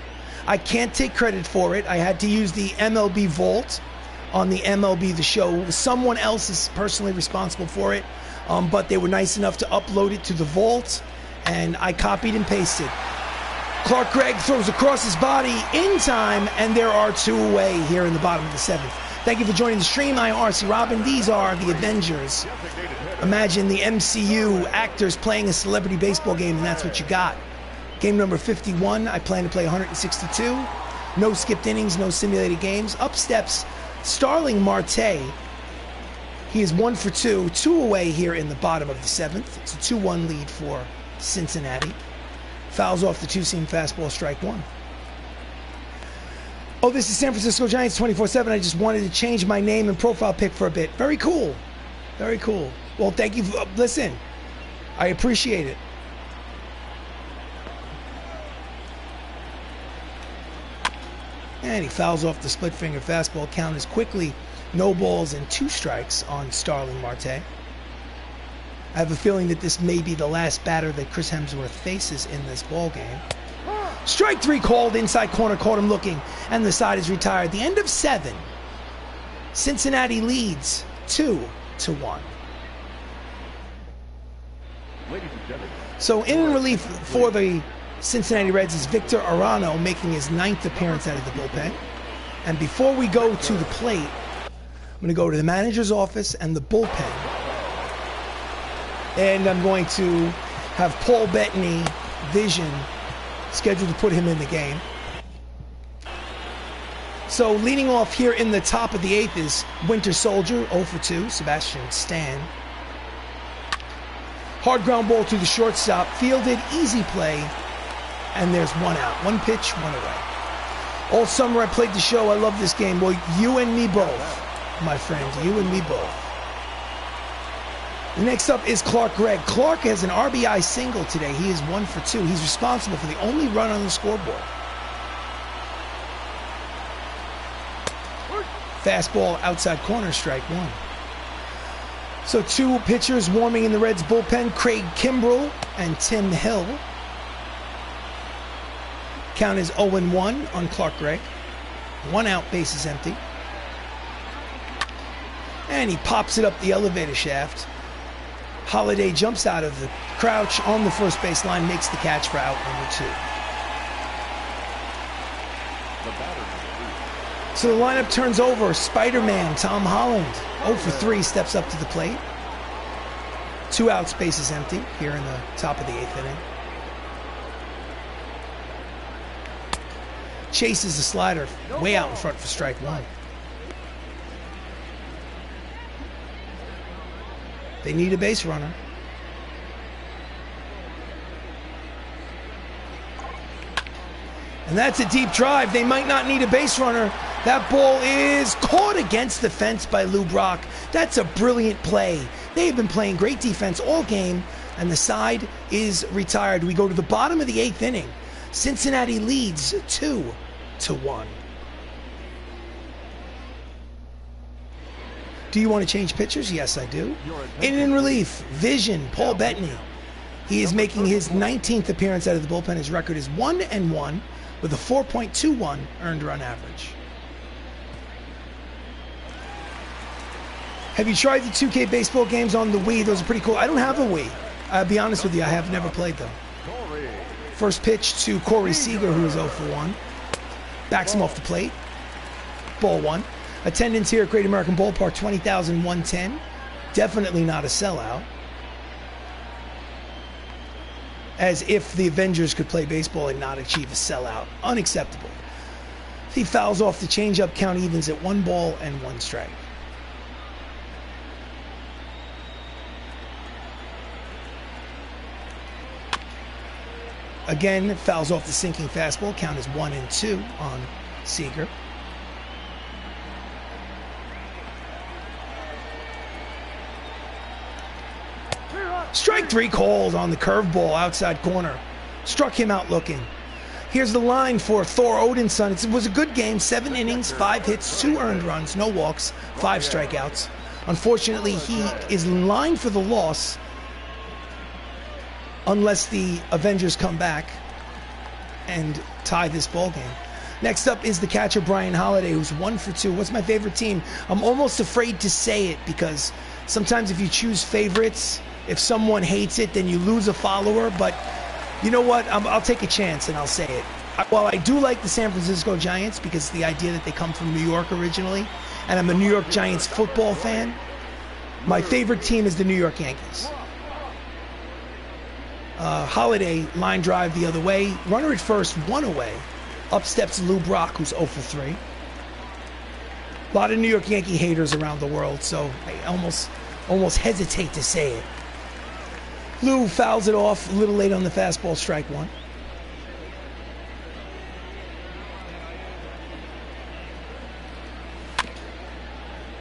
I can't take credit for it. I had to use the MLB Vault on the MLB The Show. Someone else is personally responsible for it, but they were nice enough to upload it to the Vault, and I copied and pasted. Gregg throws across his body in time, and there are 2 away here in the bottom of the 7th. Thank you for joining the stream. I am RC Robbin. These are the Avengers. Imagine the MCU actors playing a celebrity baseball game, and that's what you got. Game number 51. I plan to play 162. No skipped innings, no simulated games. Up steps Starling Marte. He is 1 for 2. 2 away here in the bottom of the 7th. It's a 2-1 lead for Cincinnati. Fouls off the 2-seam fastball, strike 1. Oh, this is San Francisco Giants 24/7. I just wanted to change my name and profile pic for a bit. Very cool. Very cool. Well, thank you. Listen, I appreciate it. And he fouls off the split finger fastball. Count is quickly no balls and 2 strikes on Starling Marte. I have a feeling that this may be the last batter that Chris Hemsworth faces in this ball game. Strike 3 called, inside corner, caught him looking, and the side is retired. The end of 7. Cincinnati leads 2-1. Ladies and gentlemen. So in relief for the Cincinnati Reds is Victor Arano, making his 9th appearance out of the bullpen. And before we go to the plate, I'm going to go to the manager's office and the bullpen. And I'm going to have Paul Bettany Vision scheduled to put him in the game. So leading off here in the top of the 8th is Winter Soldier, 0 for 2, Sebastian Stan. Hard ground ball to the shortstop, fielded, easy play, and there's 1 out. 1 pitch, 1 away. All summer I played the show. I love this game. Well, you and me both, my friend. You and me both. Next up is Gregg. Clark has an RBI single today. He is 1 for 2. He's responsible for the only run on the scoreboard. Fastball outside corner, strike 1. So 2 pitchers warming in the Reds bullpen, Craig Kimbrell and Tim Hill. Count is 0-1 on Gregg. 1 out, bases empty. And he pops it up the elevator shaft. Holiday jumps out of the crouch on the first base line, makes the catch for out number 2. So the lineup turns over. Spider-Man, Tom Holland, 0 for 3, steps up to the plate. 2 outs, bases empty here in the top of the 8th inning. Chases the slider way out in front for strike 1. They need a base runner. And that's a deep drive. They might not need a base runner. That ball is caught against the fence by Lou Brock. That's a brilliant play. They have been playing great defense all game, and the side is retired. We go to the bottom of the 8th inning. Cincinnati leads 2-1. Do you want to change pitchers? Yes, I do. In relief, Vision, Paul Bettany. He is making his 19th appearance out of the bullpen. His record is 1-1 with a 4.21 earned run average. Have you tried the 2K baseball games on the Wii? Those are pretty cool. I don't have a Wii. I'll be honest with you, I have never played them. First pitch to Corey Seager, who is 0 for 1. Backs him off the plate. Ball 1. Attendance here at Great American Ballpark, 20,110. Definitely not a sellout. As if the Avengers could play baseball and not achieve a sellout. Unacceptable. He fouls off the changeup, count evens at 1 ball and 1 strike. Again, fouls off the sinking fastball. Count is 1-2 on Seager. Strike 3 called on the curveball outside corner. Struck him out looking. Here's the line for Thor Odinson. It was a good game. 7 innings, 5 hits, 2 earned runs, no walks, 5 strikeouts. Unfortunately, he is in line for the loss unless the Avengers come back and tie this ball game. Next up is the catcher Brian Holiday, who's 1 for 2. What's my favorite team? I'm almost afraid to say it because sometimes if you choose favorites, if someone hates it, then you lose a follower. But you know what? I'll take a chance and I'll say it. While I do like the San Francisco Giants because the idea that they come from New York originally, and I'm a New York Giants football fan, my favorite team is the New York Yankees. Holiday, line drive the other way. Runner at first, 1 away. Up steps Lou Brock, who's 0 for 3. A lot of New York Yankee haters around the world, so I almost hesitate to say it. Lou fouls it off a little late on the fastball, strike 1.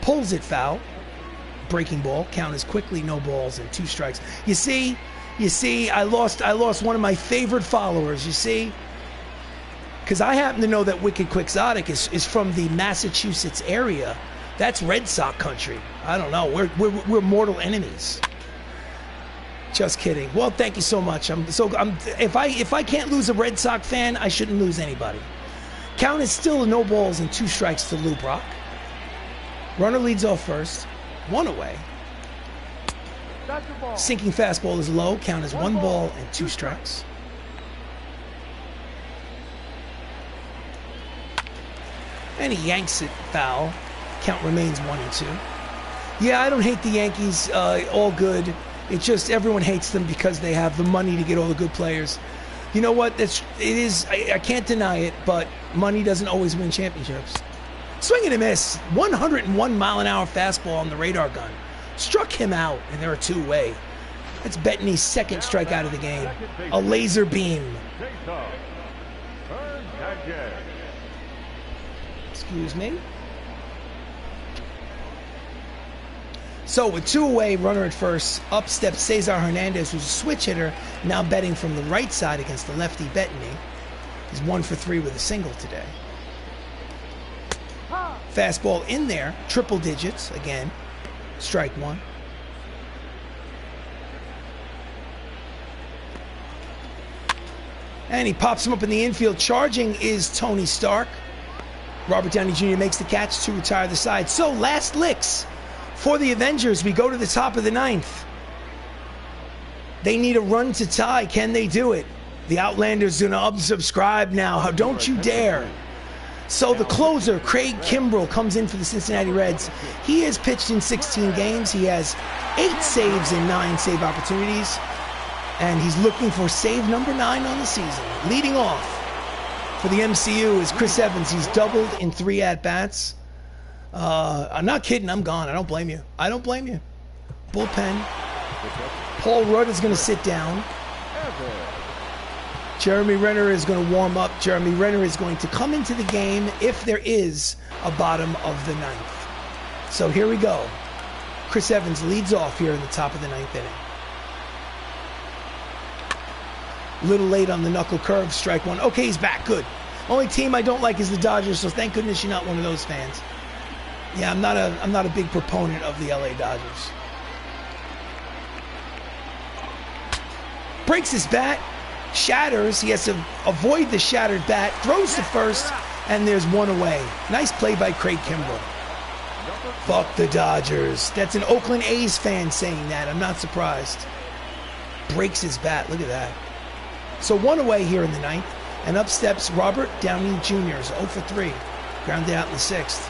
Pulls it foul. Breaking ball. Count is quickly no balls and 2 strikes. You see, I lost one of my favorite followers, you see? Because I happen to know that Wicked Quixotic is from the Massachusetts area. That's Red Sox country. I don't know. We're mortal enemies. Just kidding. Well, thank you so much. If I can't lose a Red Sox fan, I shouldn't lose anybody. Count is still no balls and 2 strikes to Lou Brock. Runner leads off first, 1 away. Sinking fastball is low. Count is 1 ball and 2 strikes. And he yanks it foul. Count remains 1-2. Yeah, I don't hate the Yankees. All good. It's just everyone hates them because they have the money to get all the good players. You know what? I can't deny it, but money doesn't always win championships. Swing and a miss. 101 mile an hour fastball on the radar gun. Struck him out, and they're a 2-way. That's Bettany's 2nd strikeout of the game. A laser beam. Excuse me. So with 2 away, runner at first, up steps Cesar Hernandez, who's a switch hitter, now betting from the right side against the lefty Bettany. He's 1 for 3 with a single today. Fastball in there, triple digits again. Strike 1. And he pops him up in the infield. Charging is Tony Stark. Robert Downey Jr. makes the catch to retire the side. So last licks for the Avengers. We go to the top of the 9th. They need a run to tie. Can they do it? The Outlander's going to unsubscribe now. Don't you dare. So the closer, Craig Kimbrell, comes in for the Cincinnati Reds. He has pitched in 16 games. He has 8 saves and 9 save opportunities. And he's looking for save number 9 on the season. Leading off for the MCU is Chris Evans. He's doubled in 3 at-bats. I'm not kidding. I'm gone. I don't blame you. I don't blame you. Bullpen. Paul Rudd is going to sit down. Jeremy Renner is going to warm up. Jeremy Renner is going to come into the game if there is a bottom of the 9th. So here we go. Chris Evans leads off here in the top of the 9th inning. Little late on the knuckle curve, strike 1. Okay, he's back. Good. Only team I don't like is the Dodgers, so thank goodness you're not one of those fans. Yeah, I'm not a big proponent of the LA Dodgers. Breaks his bat. Shatters. He has to avoid the shattered bat. Throws to first, and there's 1 away. Nice play by Craig Kimbrell. Fuck the Dodgers. That's an Oakland A's fan saying that. I'm not surprised. Breaks his bat. Look at that. So 1 away here in the 9th, and up steps Robert Downey Jr. 0 for 3. Grounded out in the 6th.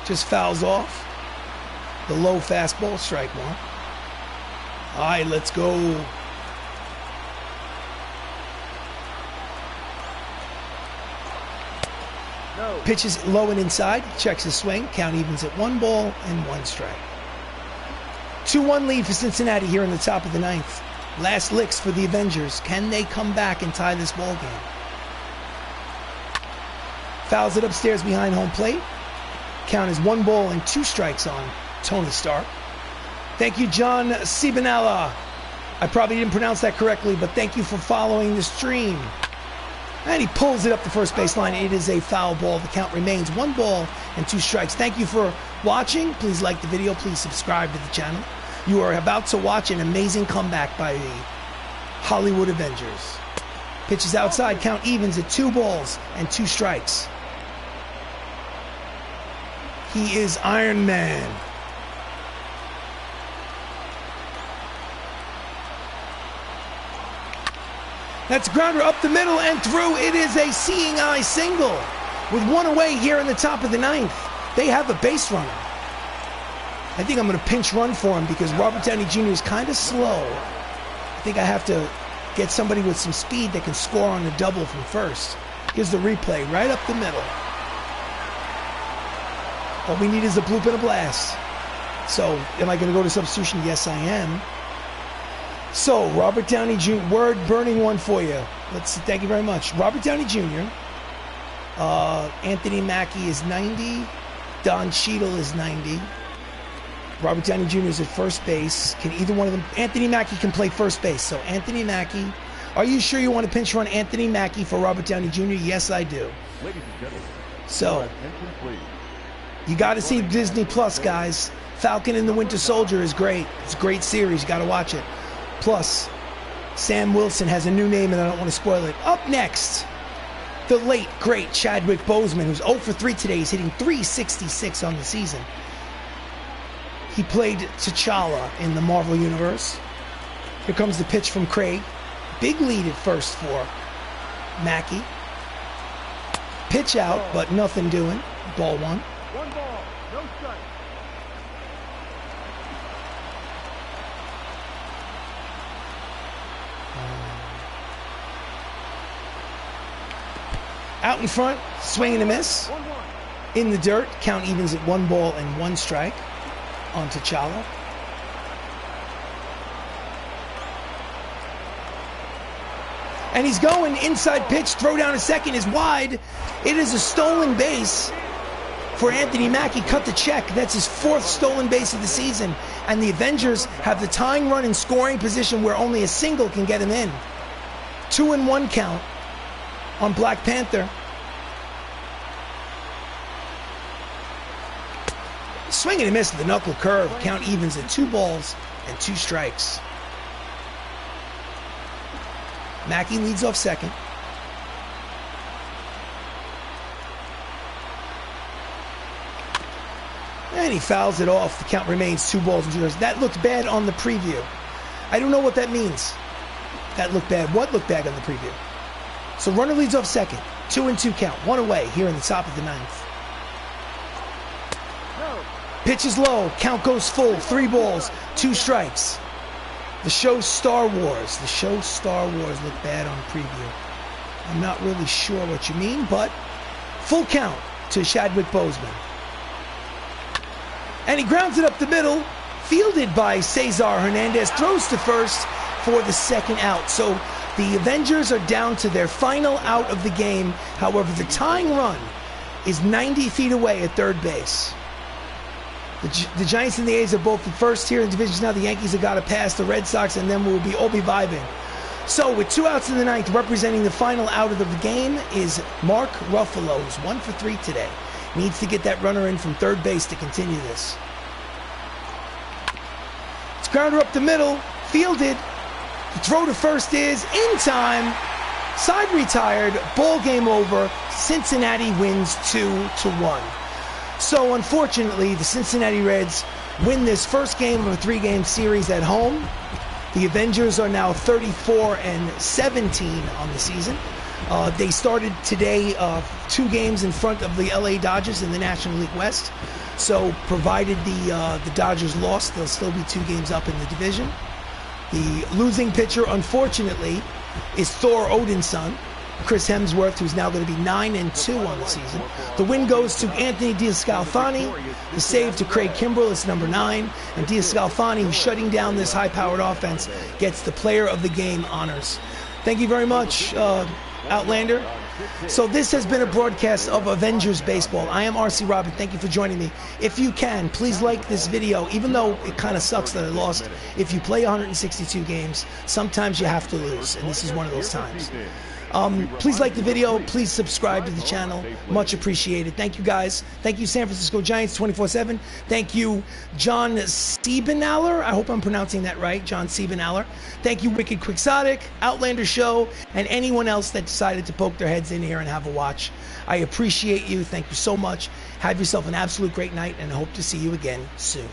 Just fouls off. The low fastball, strike 1. All right, let's go. No. Pitches low and inside, checks his swing, count evens at 1 ball and 1 strike. 2-1 lead for Cincinnati here in the top of the ninth. Last licks for the Avengers. Can they come back and tie this ball game? Fouls it upstairs behind home plate. Count is 1 ball and 2 strikes on Tony Stark. Thank you, John Sibanella. I probably didn't pronounce that correctly, but thank you for following the stream. And he pulls it up the first baseline. It is a foul ball. The count remains 1 ball and 2 strikes. Thank you for watching. Please like the video. Please subscribe to the channel. You are about to watch an amazing comeback by the Hollywood Avengers. Pitch is outside. Count evens at 2 balls and 2 strikes. He is Iron Man. That's a grounder up the middle and through. It is a seeing eye single. With 1 away here in the top of the ninth, they have a base runner. I think I'm going to pinch run for him because Robert Downey Jr. is kind of slow. I think I have to get somebody with some speed that can score on a double from first. Here's the replay right up the middle. All we need is a bloop and a blast. So, am I going to go to substitution? Yes, I am. So, Robert Downey Jr., word burning one for you. Thank you very much. Robert Downey Jr., Anthony Mackie is 90, Don Cheadle is 90. Robert Downey Jr. is at first base. Can either one of them? Anthony Mackie can play first base. So, Anthony Mackie. Are you sure you want to pinch run Anthony Mackie for Robert Downey Jr.? Yes, I do. Ladies and gentlemen, so, attention, please. You got to see Disney Plus, guys. Falcon and the Winter Soldier is great. It's a great series. You got to watch it. Plus, Sam Wilson has a new name, and I don't want to spoil it. Up next, the late, great Chadwick Boseman, who's 0 for 3 today. He's hitting .366 on the season. He played T'Challa in the Marvel Universe. Here comes the pitch from Craig. Big lead at first for Mackie. Pitch out, but nothing doing. Ball 1. 1 ball, no strike. Out in front, swing and a miss. 1-1. In the dirt, count evens at 1 ball and 1 strike on T'Challa. And he's going inside pitch, throw down a second is wide. It is a stolen base for Anthony Mackie. Cut the check. That's his 4th stolen base of the season. And the Avengers have the tying run in scoring position where only a single can get him in. 2-1 count on Black Panther. Swing and a miss with the knuckle curve. Count evens at 2 balls and 2 strikes. Mackie leads off second. And he fouls it off. The count remains 2 balls and 2 strikes. That looked bad on the preview. I don't know what that means. That looked bad. What looked bad on the preview? So runner leads off second. 2-2 count. 1 away here in the top of the ninth. No. Pitch is low. Count goes full. 3 balls, 2 strikes. The show Star Wars. The show Star Wars looked bad on preview. I'm not really sure what you mean, but full count to Chadwick Boseman. And he grounds it up the middle. Fielded by Cesar Hernandez. Throws to first for the 2nd out. So the Avengers are down to their final out of the game. However, the tying run is 90 feet away at third base. The Giants and the A's are both the first here in the divisions. Now the Yankees have got to pass the Red Sox, and then we'll all be vibing. So with 2 outs in the ninth, representing the final out of the game is Mark Ruffalo, who's 1 for 3 today. Needs to get that runner in from third base to continue this. It's grounder up the middle, fielded. The throw to first is in time. Side retired, ball game over. Cincinnati wins 2-1. So unfortunately, the Cincinnati Reds win this first game of a 3-game series at home. The Avengers are now 34-17 on the season. They started today 2 games in front of the LA Dodgers in the National League West. So provided the Dodgers lost, they'll still be 2 games up in the division. The losing pitcher, unfortunately, is Thor Odinson. Chris Hemsworth, who's now going to be 9-2 on the season. The win goes to Anthony DiScalfani. The save to Craig Kimbrell, it's number 9. And DiScalfani, who's shutting down this high-powered offense, gets the Player of the Game honors. Thank you very much, Outlander. So this has been a broadcast of Avengers Baseball. I am RC Robbin. Thank you for joining me. If you can, please like this video, even though it kind of sucks that I lost. If you play 162 games, sometimes you have to lose, and this is one of those times. Please like the video. Please subscribe to the channel. Much appreciated. Thank you, guys. Thank you, San Francisco Giants 24/7. Thank you, John Siebenaller. I hope I'm pronouncing that right, John Siebenaller. Thank you, Wicked Quixotic, Outlander Show, and anyone else that decided to poke their heads in here and have a watch. I appreciate you. Thank you so much. Have yourself an absolute great night, and I hope to see you again soon.